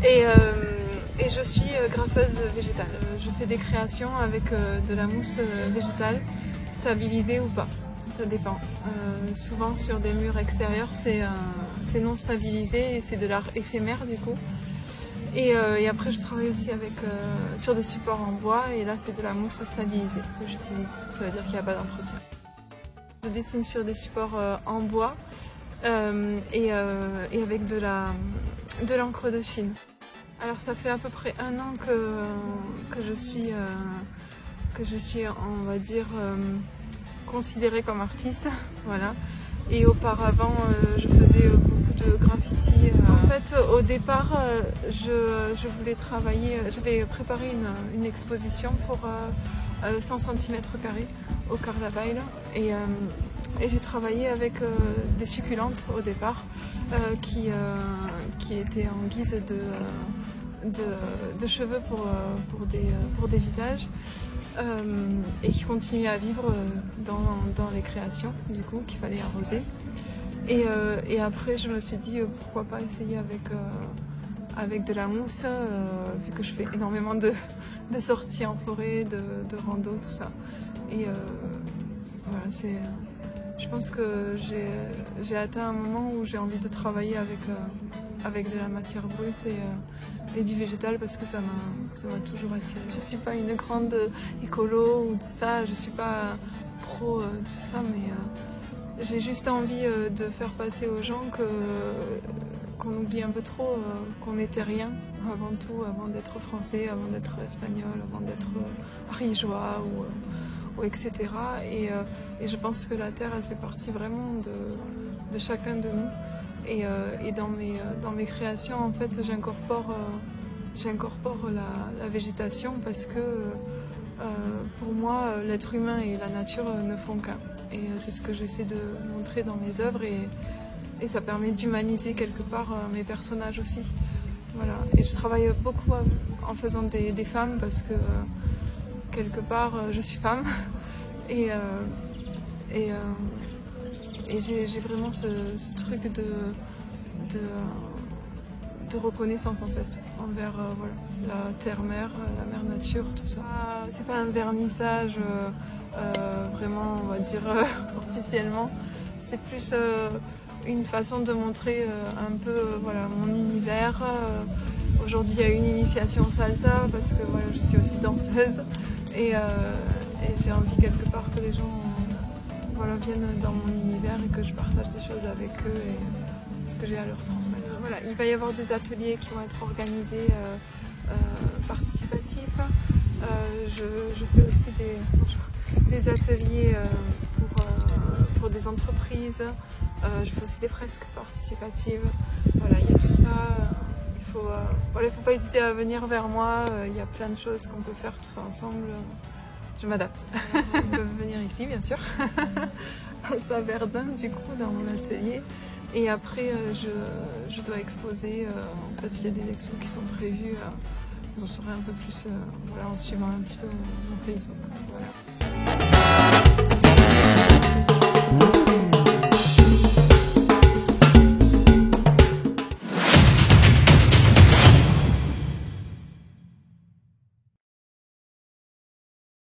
et, et je suis graffeuse végétale. Je fais des créations avec de la mousse végétale, stabilisée ou pas, ça dépend. Souvent sur des murs extérieurs c'est non stabilisé et c'est de l'art éphémère du coup. Et après je travaille aussi sur des supports en bois et là c'est de la mousse stabilisée que j'utilise, ça veut dire qu'il n'y a pas d'entretien. Je dessine sur des supports en bois et avec de l'encre de Chine. Alors ça fait à peu près 1 an que je suis, on va dire, considérée comme artiste, voilà. Et auparavant, je faisais beaucoup de graffiti. En fait, au départ, je voulais travailler, j'avais préparé une exposition pour 100 cm² au Carlavail et j'ai travaillé avec des succulentes au départ qui étaient en guise de cheveux pour des visages et qui continuaient à vivre dans les créations du coup qu'il fallait arroser. Et après je me suis dit pourquoi pas essayer avec de la mousse vu que je fais énormément de sorties en forêt, de rando, tout ça. Et voilà, je pense que j'ai atteint un moment où j'ai envie de travailler avec de la matière brute et du végétal parce que ça m'a toujours attirée. Je ne suis pas une grande écolo ou tout ça, je ne suis pas pro tout ça, mais j'ai juste envie de faire passer aux gens qu'on oublie un peu trop qu'on n'était rien avant tout, avant d'être français, avant d'être espagnol, avant d'être ariégeois ou etc. Et je pense que la terre elle fait partie vraiment de chacun de nous. Et dans mes créations en fait j'incorpore la végétation parce que pour moi l'être humain et la nature ne font qu'un. Et c'est ce que j'essaie de montrer dans mes œuvres et ça permet d'humaniser quelque part mes personnages aussi. Voilà. Et je travaille beaucoup en faisant des femmes parce que quelque part je suis femme et j'ai vraiment ce truc de reconnaissance en fait envers voilà, la terre-mère, la mère nature, tout ça. C'est pas un vernissage vraiment on va dire officiellement, c'est plus une façon de montrer un peu voilà, mon univers. Aujourd'hui il y a une initiation salsa parce que voilà, je suis aussi danseuse et j'ai envie quelque part que les gens voilà, viennent dans mon univers et que je partage des choses avec eux et ce que j'ai à leur transmettre. Voilà, il va y avoir des ateliers qui vont être organisés participatifs. Je fais aussi des ateliers pour des entreprises. Je fais aussi des fresques participatives. Voilà, il y a tout ça. Il faut pas hésiter à venir vers moi. Il y a plein de choses qu'on peut faire tous ensemble. Je m'adapte. Ils peuvent venir ici, bien sûr, à Saverdun, du coup, dans mon atelier. Et après, je dois exposer. En fait, il y a des expos qui sont prévues. Vous en saurez un peu plus voilà, en suivant un petit peu mon Facebook. Voilà.